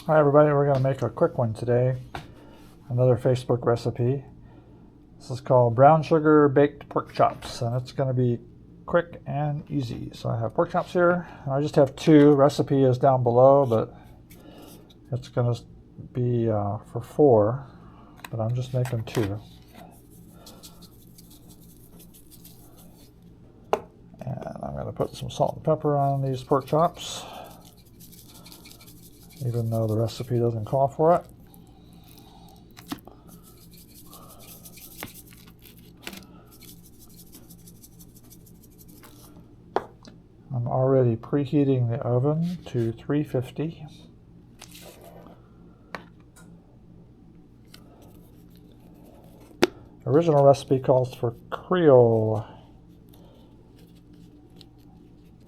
Hi everybody, we're going to make a quick one today. Another Facebook recipe. This is called brown sugar baked pork chops, and it's going to be quick and easy. So I have pork chops here, and I just have two. Recipe is down below, but it's going to be for 4, but I'm just making 2. And I'm going to put some salt and pepper on these pork chops, even though the recipe doesn't call for it. I'm already preheating the oven to 350. Original recipe calls for Creole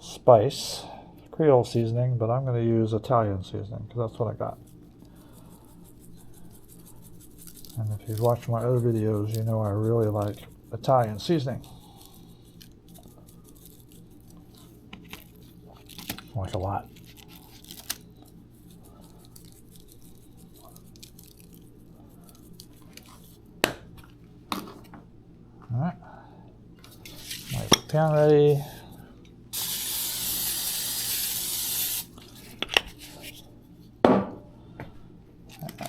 spice, Creole seasoning, but I'm going to use Italian seasoning because that's what I got. And if you've watched my other videos, you know I really like Italian seasoning. Like a lot. All right, my pan ready.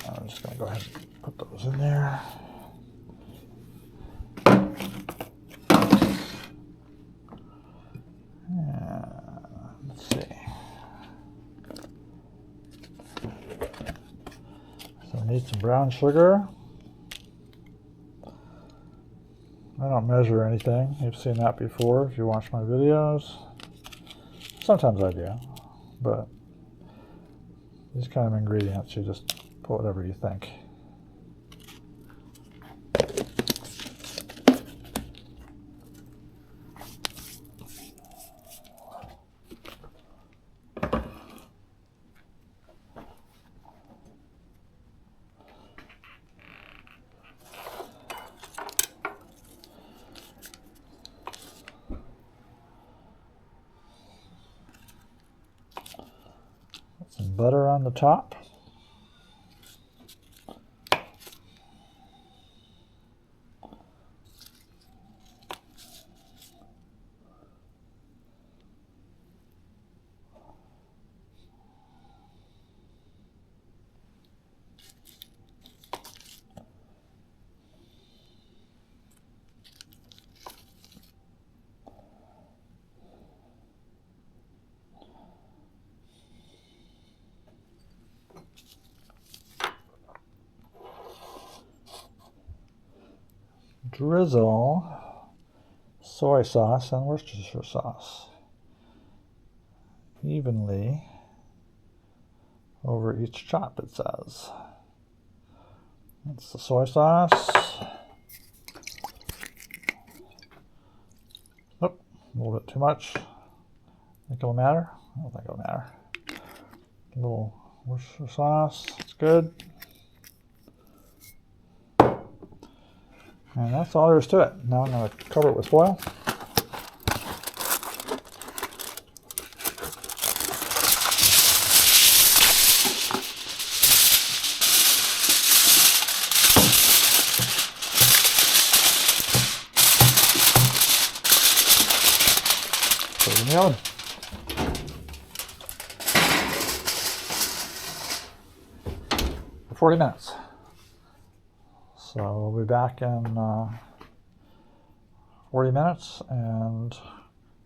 I'm just going to go ahead and put those in there. Let's see. So I need some brown sugar. I don't measure anything. You've seen that before if you watch my videos. Sometimes I do, but these kind of ingredients, you just put whatever you think. Some butter on the top. Drizzle soy sauce and Worcestershire sauce evenly over each chop, it says. That's the soy sauce. Oh, a little bit too much. Think it'll matter? I don't think it'll matter. A little Worcestershire sauce, it's good. And that's all there is to it. Now I'm going to cover it with foil. Put it in the oven. For 40 minutes. So we'll be back in 40 minutes and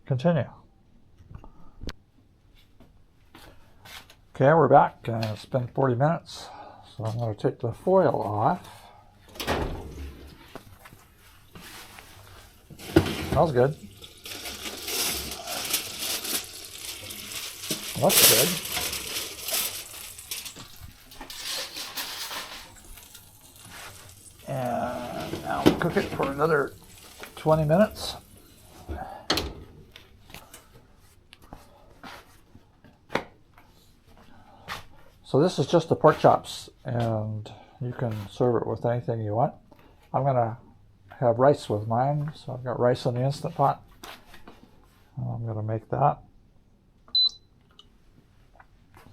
continue. Okay, we're back. It's been 40 minutes. So I'm going to take the foil off. Smells good. Looks good. And now we'll cook it for another 20 minutes. So this is just the pork chops, and you can serve it with anything you want. I'm going to have rice with mine, so I've got rice in the Instant Pot. I'm going to make that.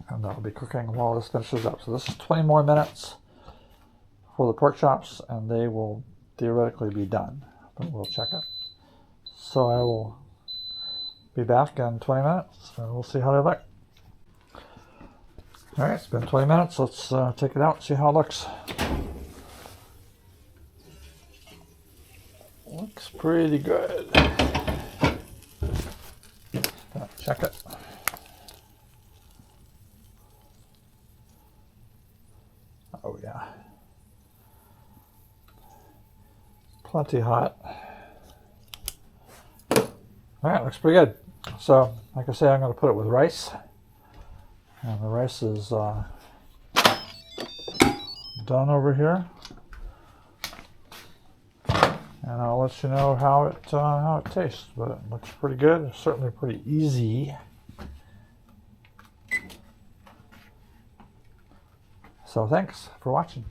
And that'll be cooking while this finishes up. So this is 20 more minutes for the pork chops, and they will theoretically be done. But we'll check it. So I will be back in 20 minutes, and we'll see how they look. All right, it's been 20 minutes. Let's take it out and see how it looks. Looks pretty good. Check it. Oh yeah. Plenty hot. All right, looks pretty good. So, like I say, I'm going to put it with rice. And the rice is done over here. And I'll let you know how it tastes. But it looks pretty good. It's certainly pretty easy. So thanks for watching.